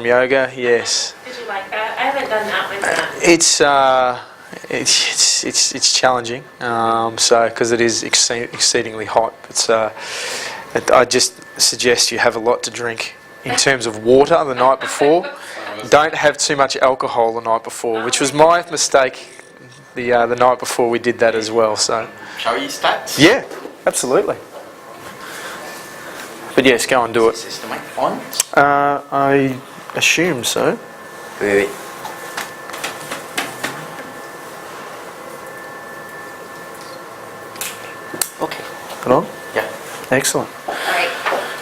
from yoga. Yes. Did you like that? I haven't done that one yet. It's challenging. Because it is exceedingly hot. I just suggest you have a lot to drink in terms of water the night before. Don't have too much alcohol the night before, which was my mistake the night before we did that as well. So. Shall we start? Yeah, absolutely. But yes, go and do it. Is the mic on? I assume so. Wait. Okay. Put on? Yeah. Excellent. Alright,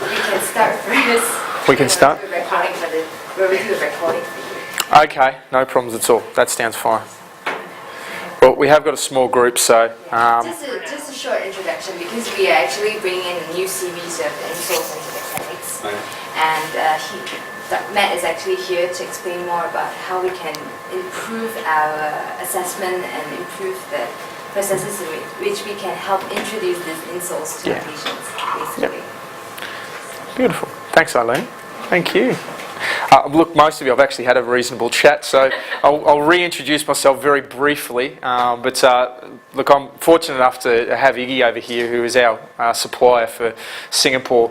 we can start first. We can start? We'll do the recording for you. Okay, no problems at all. That sounds fine. Well, we have got a small group, so... Just a short introduction, because we are actually bringing in a new series of insoles into mechanics. And Matt is actually here to explain more about how we can improve our assessment and improve the processes in which we can help introduce these insoles to our patients, basically. Yep. Beautiful. Thanks, Eileen. Thank you. Look, most of you, I've actually had a reasonable chat, so I'll reintroduce myself very briefly. Look, I'm fortunate enough to have Iggy over here, who is our supplier for Singapore,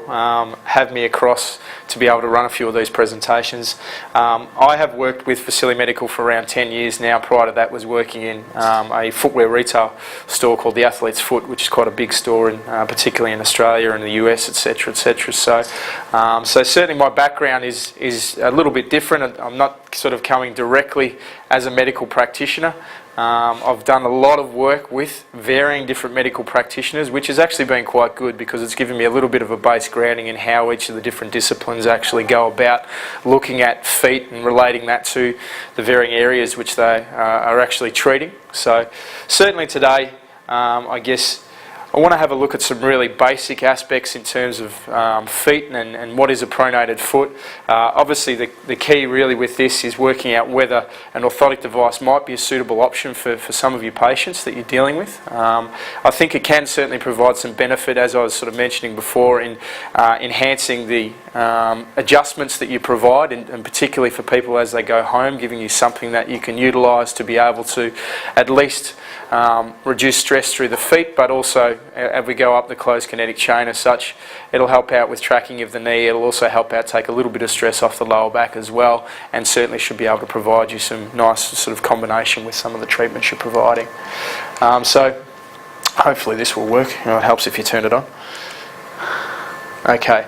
have me across to be able to run a few of these presentations. I have worked with Facility Medical for around 10 years now. Prior to that was working in a footwear retail store called the Athlete's Foot, which is quite a big store, particularly in Australia and the US, etc., etc. So certainly my background is a little bit different. I'm not sort of coming directly as a medical practitioner. I've done a lot of work with varying different medical practitioners, which has actually been quite good because it's given me a little bit of a base grounding in how each of the different disciplines actually go about looking at feet and relating that to the varying areas which they are actually treating. So certainly today, I guess I want to have a look at some really basic aspects in terms of feet and what is a pronated foot. Obviously the key really with this is working out whether an orthotic device might be a suitable option for some of your patients that you're dealing with. I think it can certainly provide some benefit, as I was sort of mentioning before, in enhancing the adjustments that you provide, and particularly for people as they go home, giving you something that you can utilise to be able to at least reduce stress through the feet, but also as we go up the closed kinetic chain as such, it'll help out with tracking of the knee. It'll also help out take a little bit of stress off the lower back as well, and certainly should be able to provide you some nice sort of combination with some of the treatments you're providing. So hopefully this will work. It helps if you turn it on. Okay,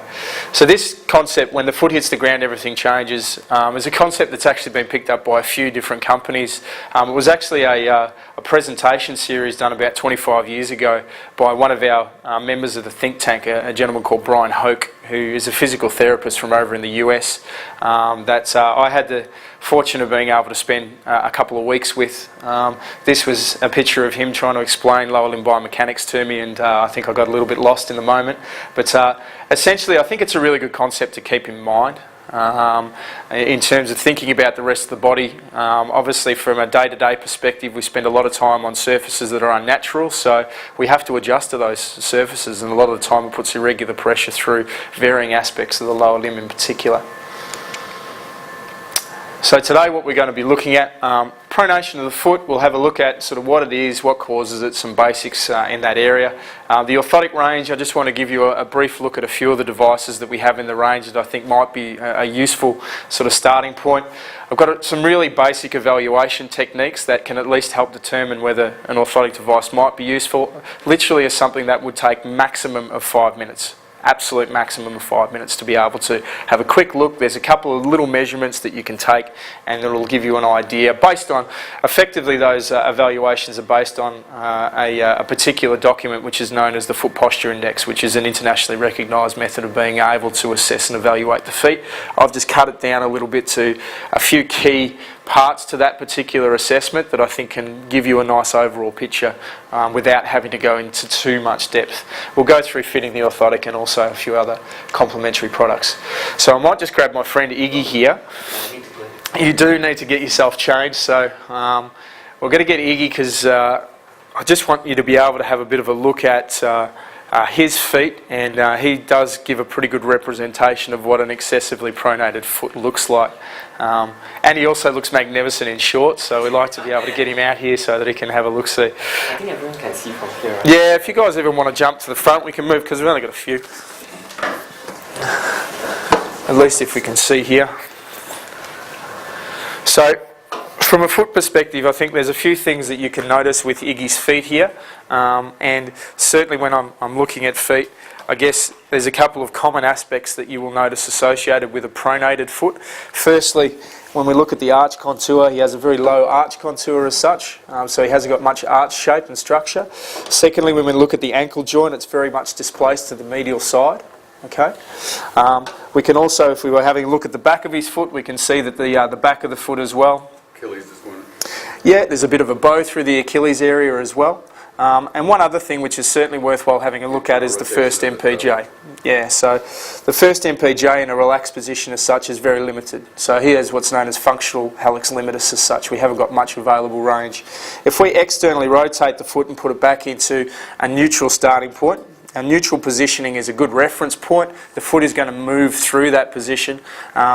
so this concept, when the foot hits the ground, everything changes, is a concept that's actually been picked up by a few different companies. It was actually a presentation series done about 25 years ago by one of our members of the think tank, a gentleman called Brian Hoke, who is a physical therapist from over in the US. I had the fortune of being able to spend a couple of weeks with. This was a picture of him trying to explain lower limb biomechanics to me, and I think I got a little bit lost in the moment. But essentially, I think it's a really good concept to keep in mind. In terms of thinking about the rest of the body. Obviously from a day-to-day perspective, we spend a lot of time on surfaces that are unnatural, so we have to adjust to those surfaces, and a lot of the time it puts irregular pressure through varying aspects of the lower limb in particular. So today what we're going to be looking at, pronation of the foot. We'll have a look at sort of what it is, what causes it, some basics in that area. The orthotic range, I just want to give you a brief look at a few of the devices that we have in the range that I think might be a useful sort of starting point. I've got some really basic evaluation techniques that can at least help determine whether an orthotic device might be useful. Literally is something that would take maximum of 5 minutes. Absolute maximum of 5 minutes to be able to have a quick look. There's a couple of little measurements that you can take, and it'll give you an idea based on, effectively those evaluations are based on a particular document which is known as the Foot Posture Index, which is an internationally recognised method of being able to assess and evaluate the feet. I've just cut it down a little bit to a few key parts to that particular assessment that I think can give you a nice overall picture without having to go into too much depth. We'll go through fitting the orthotic and also a few other complementary products. So I might just grab my friend Iggy here. You do need to get yourself changed, so we're going to get Iggy because I just want you to be able to have a bit of a look at his feet, and he does give a pretty good representation of what an excessively pronated foot looks like. And he also looks magnificent in shorts, so we like to be able to get him out here so that he can have a look-see. I think everyone can see from here, right? Yeah, if you guys ever want to jump to the front, we can move because we've only got a few. At least if we can see here. So, from a foot perspective, I think there's a few things that you can notice with Iggy's feet here, and certainly when I'm looking at feet, I guess there's a couple of common aspects that you will notice associated with a pronated foot. Firstly, when we look at the arch contour, he has a very low arch contour as such, so he hasn't got much arch shape and structure. Secondly, when we look at the ankle joint, it's very much displaced to the medial side. Okay. We can also, if we were having a look at the back of his foot, we can see that the back of the foot as well. Achilles is one. Yeah, there's a bit of a bow through the Achilles area as well. And one other thing which is certainly worthwhile having a look at is the first MPJ. Yeah, so the first MPJ in a relaxed position as such is very limited. So he has what's known as functional hallux limitus as such. We haven't got much available range. If we externally rotate the foot and put it back into a neutral starting point, our neutral positioning is a good reference point. The foot is going to move through that position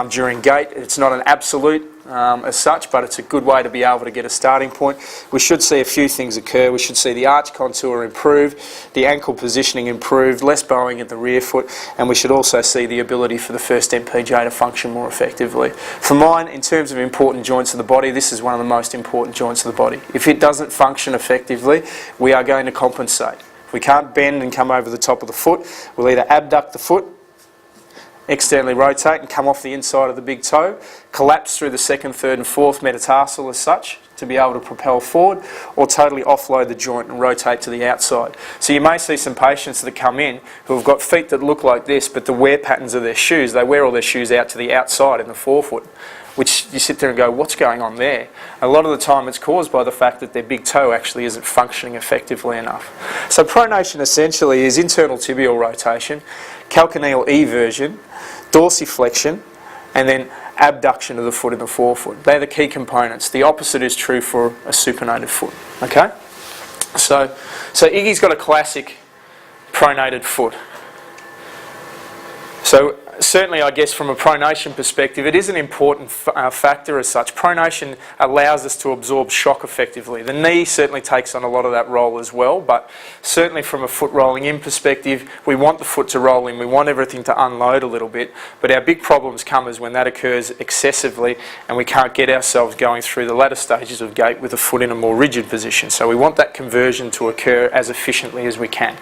during gait. It's not an absolute as such, but it's a good way to be able to get a starting point. We should see a few things occur. We should see the arch contour improve, the ankle positioning improved, less bowing at the rear foot, and we should also see the ability for the first MPJ to function more effectively. For mine, in terms of important joints of the body, this is one of the most important joints of the body. If it doesn't function effectively, we are going to compensate. We can't bend and come over the top of the foot. We'll either abduct the foot, externally rotate and come off the inside of the big toe, collapse through the second, third and fourth metatarsal as such to be able to propel forward, or totally offload the joint and rotate to the outside. So you may see some patients that come in who have got feet that look like this, but the wear patterns of their shoes, they wear all their shoes out to the outside in the forefoot, which you sit there and go, what's going on there? A lot of the time it's caused by the fact that their big toe actually isn't functioning effectively enough. So pronation essentially is internal tibial rotation, calcaneal eversion, dorsiflexion, and then abduction of the foot in the forefoot. They're the key components. The opposite is true for a supinated foot. Okay? So Iggy's got a classic pronated foot. So certainly, I guess from a pronation perspective, it is an important factor as such. Pronation allows us to absorb shock effectively. The knee certainly takes on a lot of that role as well, but certainly from a foot rolling in perspective, we want the foot to roll in, we want everything to unload a little bit, but our big problems come is when that occurs excessively and we can't get ourselves going through the latter stages of gait with the foot in a more rigid position. So we want that conversion to occur as efficiently as we can.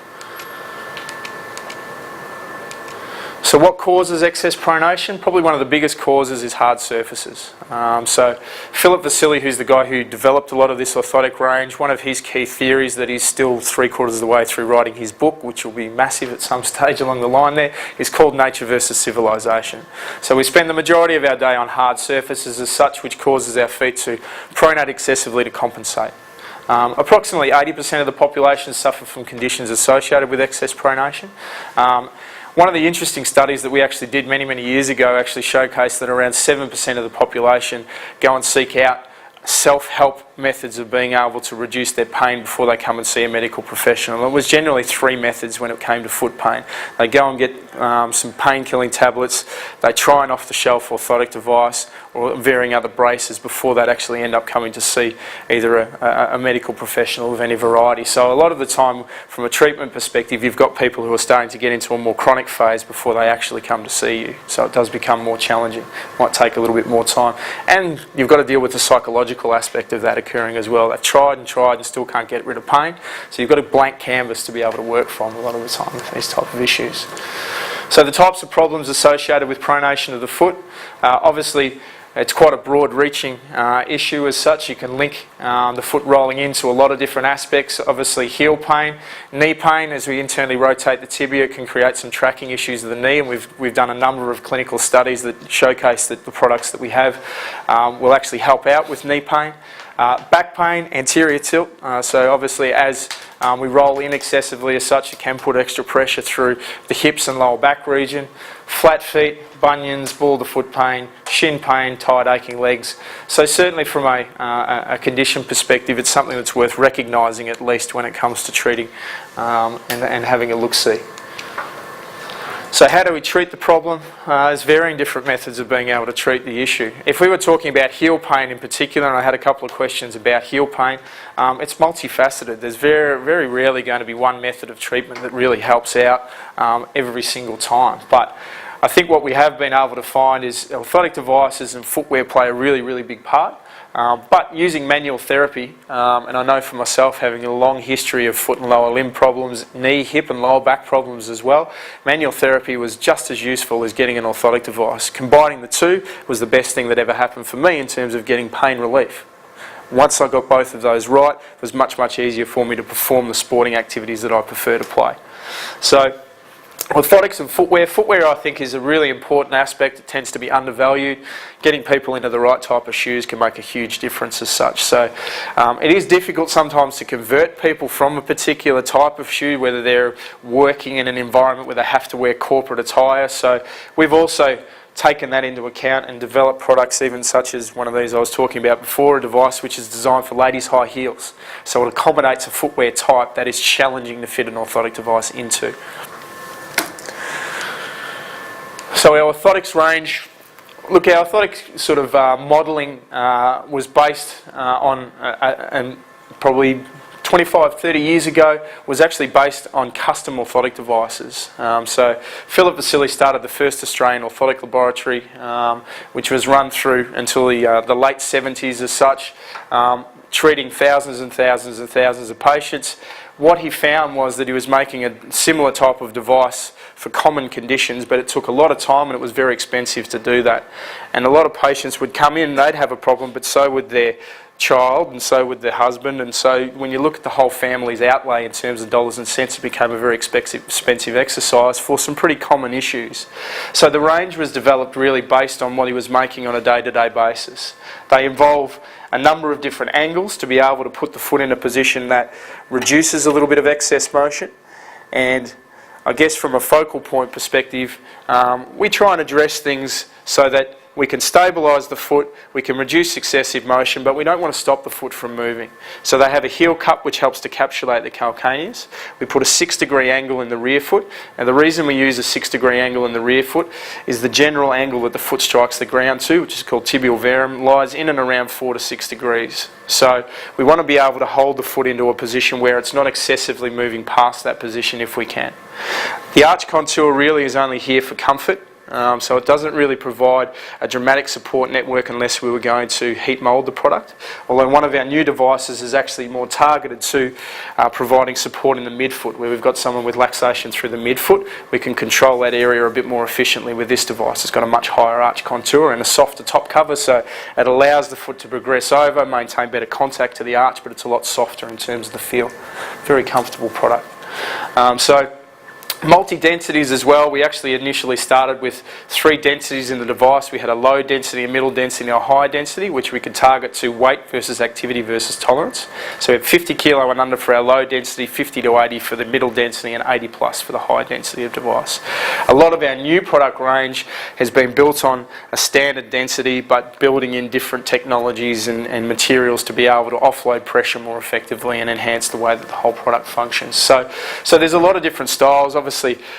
So what causes excess pronation? Probably one of the biggest causes is hard surfaces. So Philip Vasily, who's the guy who developed a lot of this orthotic range, one of his key theories that he's still 3/4 of the way through writing his book, which will be massive at some stage along the line there, is called Nature versus Civilization. So we spend the majority of our day on hard surfaces as such, which causes our feet to pronate excessively to compensate. Approximately 80% of the population suffer from conditions associated with excess pronation. One of the interesting studies that we actually did many, many years ago actually showcased that around 7% of the population go and seek out self-help methods of being able to reduce their pain before they come and see a medical professional. It was generally 3 methods when it came to foot pain. They go and get some pain-killing tablets, they try an off-the-shelf orthotic device or varying other braces before they'd actually end up coming to see either a medical professional of any variety. So a lot of the time from a treatment perspective you've got people who are starting to get into a more chronic phase before they actually come to see you. So it does become more challenging. Might take a little bit more time. And you've got to deal with the psychological aspect of that occurring as well. They've tried and still can't get rid of pain. So you've got a blank canvas to be able to work from a lot of the time with these type of issues. So the types of problems associated with pronation of the foot, obviously it's quite a broad-reaching issue as such. You can link the foot rolling into a lot of different aspects. Obviously heel pain, knee pain as we internally rotate the tibia can create some tracking issues of the knee, and we've done a number of clinical studies that showcase that the products that we have will actually help out with knee pain. Back pain, anterior tilt. So obviously as we roll in excessively as such, it can put extra pressure through the hips and lower back region. Flat feet, bunions, ball of the foot pain, shin pain, tight aching legs. So certainly from a condition perspective, it's something that's worth recognising at least when it comes to treating and having a look-see. So how do we treat the problem? There's varying different methods of being able to treat the issue. If we were talking about heel pain in particular, and I had a couple of questions about heel pain, it's multifaceted. There's very rarely going to be one method of treatment that really helps out every single time. But I think what we have been able to find is orthotic devices and footwear play a really big part. But using manual therapy, and I know for myself, having a long history of foot and lower limb problems, knee, hip and lower back problems as well, manual therapy was just as useful as getting an orthotic device. Combining the two was the best thing that ever happened for me in terms of getting pain relief. Once I got both of those right, it was much easier for me to perform the sporting activities that I prefer to play. So, orthotics and footwear. Footwear, I think, is a really important aspect. It tends to be undervalued. Getting people into the right type of shoes can make a huge difference as such. So it is difficult sometimes to convert people from a particular type of shoe, whether they're working in an environment where they have to wear corporate attire. So we've also taken that into account and developed products even such as one of these I was talking about before, a device which is designed for ladies' high heels. So it accommodates a footwear type that is challenging to fit an orthotic device into. So our orthotics range, look, our orthotic sort of modelling was based on, and probably 25-30 years ago, was actually based on custom orthotic devices. So Philip Vasili started the first Australian orthotic laboratory, which was run through until the late 70s as such, treating thousands and thousands of patients. What he found was that he was making a similar type of device for common conditions, but it took a lot of time and it was very expensive to do that. And a lot of patients would come in, they'd have a problem, but so would their child and so would their husband. And so when you look at the whole family's outlay in terms of dollars and cents, it became a very expensive exercise for some pretty common issues. So the range was developed really based on what he was making on a day-to-day basis. They involve a number of different angles to be able to put the foot in a position that reduces a little bit of excess motion. And I guess from a focal point perspective, we try and address things so that we can stabilise the foot, we can reduce excessive motion, but we don't want to stop the foot from moving. So they have a heel cup which helps to capsulate the calcaneus. We put a 6-degree angle in the rear foot, and the reason we use a 6-degree angle in the rear foot is the general angle that the foot strikes the ground to, which is called tibial verum, lies in and around 4 to 6 degrees. So we want to be able to hold the foot into a position where it's not excessively moving past that position if we can. The arch contour really is only here for comfort. So it doesn't really provide a dramatic support network unless we were going to heat mould the product. Although one of our new devices is actually more targeted to providing support in the midfoot, where we've got someone with laxation through the midfoot. We can control that area a bit more efficiently with this device. It's got a much higher arch contour and a softer top cover, so it allows the foot to progress over, maintain better contact to the arch, but it's a lot softer in terms of the feel. Very comfortable product. Multi-densities as well. We actually initially started with 3 densities in the device. We had a low density, a middle density and a high density, which we could target to weight versus activity versus tolerance. So we have 50 kilo and under for our low density, 50 to 80 for the middle density and 80 plus for the high density of device. A lot of our new product range has been built on a standard density, but building in different technologies and materials to be able to offload pressure more effectively and enhance the way that the whole product functions. So there's a lot of different styles. Obviously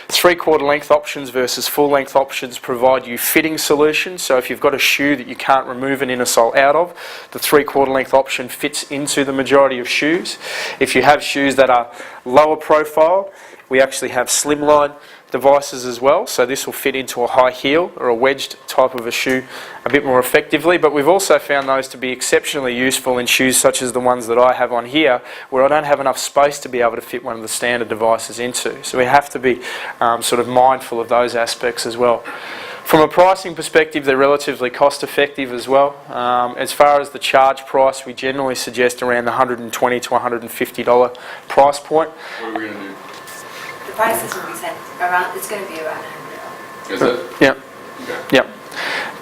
3/4 length options versus full length options provide you fitting solutions. So if you've got a shoe that you can't remove an inner sole out of, the 3/4 length option fits into the majority of shoes. If you have shoes that are lower profile, we actually have slimline devices as well, so this will fit into a high heel or a wedged type of a shoe a bit more effectively, but we've also found those to be exceptionally useful in shoes such as the ones that I have on here, where I don't have enough space to be able to fit one of the standard devices into. So we have to be sort of mindful of those aspects as well. From a pricing perspective, they're relatively cost effective as well. As far as the charge price, we generally suggest around the $120 to $150 price point. What are we going to do? The prices will be set around, it's going to be around $100. Is it? Yeah. Okay. Yeah.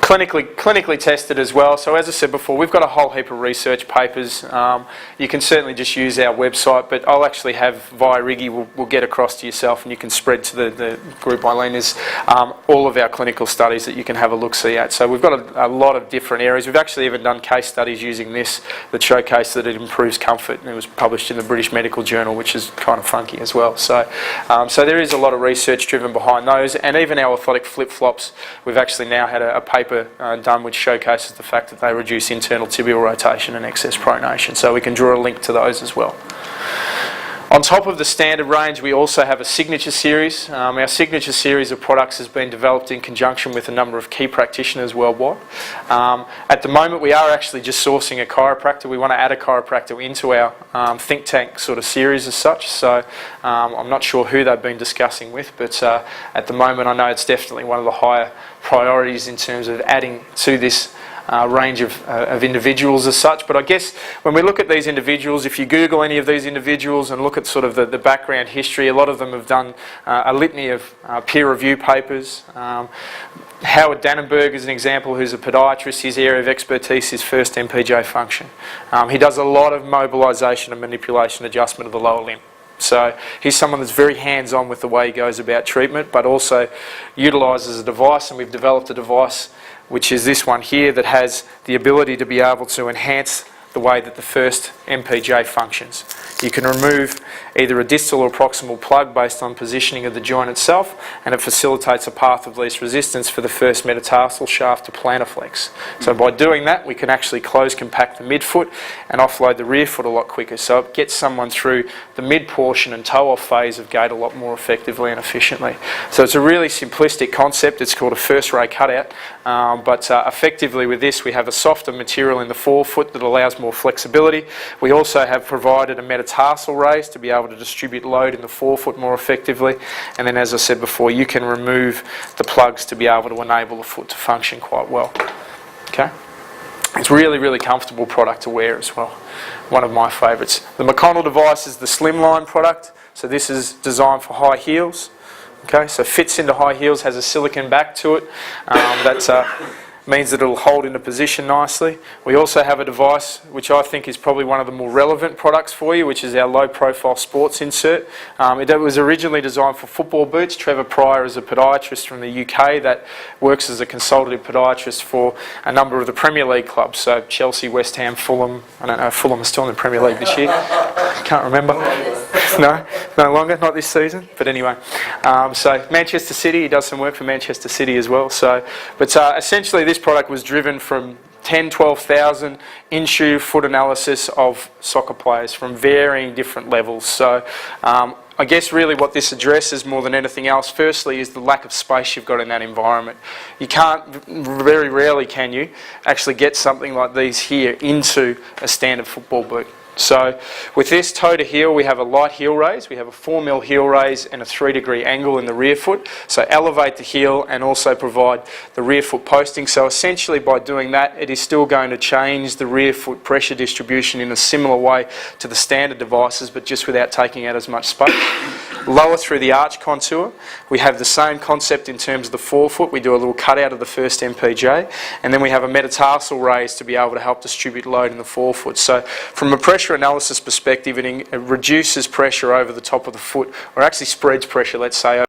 Clinically tested as well. So as I said before, we've got a whole heap of research papers. You can certainly just use our website, but I'll actually have via Riggy, we'll get across to yourself, and you can spread to the group, Eileen, is all of our clinical studies that you can have a look-see at. So we've got a lot of different areas. We've actually even done case studies using this that showcase that it improves comfort, and it was published in the British Medical Journal, which is kind of funky as well. So there is a lot of research driven behind those, and even our orthotic flip-flops, we've actually now had a paper done which showcases the fact that they reduce internal tibial rotation and excess pronation. So we can draw a link to those as well. On top of the standard range, we also have a signature series. Our signature series of products has been developed in conjunction with a number of key practitioners worldwide. At the moment, we are actually just sourcing a chiropractor. We want to add a chiropractor into our think tank sort of series as such. So I'm not sure who they've been discussing with, but at the moment I know it's definitely one of the higher priorities in terms of adding to this range of individuals as such. But I guess when we look at these individuals, if you Google any of these individuals and look at sort of the background history, a lot of them have done a litany of peer review papers. Howard Dannenberg is an example, who's a podiatrist. His area of expertise is first MPJ function. He does a lot of mobilisation and manipulation adjustment of the lower limb. So he's someone that's very hands-on with the way he goes about treatment, but also utilises a device, and we've developed a device which is this one here that has the ability to be able to enhance the way that the first MPJ functions. You can remove either a distal or proximal plug based on positioning of the joint itself, and it facilitates a path of least resistance for the first metatarsal shaft to plantar flex. So by doing that, we can actually close compact the midfoot and offload the rear foot a lot quicker. So it gets someone through the mid portion and toe off phase of gait a lot more effectively and efficiently. So it's a really simplistic concept. It's called a first ray cutout, but effectively with this we have a softer material in the forefoot that allows more flexibility. We also have provided a metatarsal raise to be able to distribute load in the forefoot more effectively, and then, as I said before, you can remove the plugs to be able to enable the foot to function quite well. Okay, it's really, really comfortable product to wear as well. One of my favourites. The McConnell device is the slimline product, so this is designed for high heels. Okay, so fits into high heels, has a silicone back to it. Means that it'll hold into position nicely. We also have a device which I think is probably one of the more relevant products for you, which is our low profile sports insert. It was originally designed for football boots. Trevor Pryor is a podiatrist from the UK that works as a consultative podiatrist for a number of the Premier League clubs, so Chelsea, West Ham, Fulham. I don't know if Fulham is still in the Premier League this year. Can't remember. No longer, not this season, but anyway. So Manchester City, he does some work for Manchester City as well. So, but essentially this product was driven from 12,000 in-shoe foot analysis of soccer players from varying different levels. So I guess really what this addresses more than anything else, firstly, is the lack of space you've got in that environment. You can't, very rarely can you, actually get something like these here into a standard football boot. So with this toe to heel, we have a light heel raise, we have a 4mm heel raise and a 3-degree angle in the rear foot. So elevate the heel and also provide the rear foot posting. So essentially by doing that, it is still going to change the rear foot pressure distribution in a similar way to the standard devices, but just without taking out as much space. Lower through the arch contour, we have the same concept in terms of the forefoot. We do a little cutout of the first MPJ, and then we have a metatarsal raise to be able to help distribute load in the forefoot. So from a pressure analysis perspective, it reduces pressure over the top of the foot, or actually spreads pressure, let's say,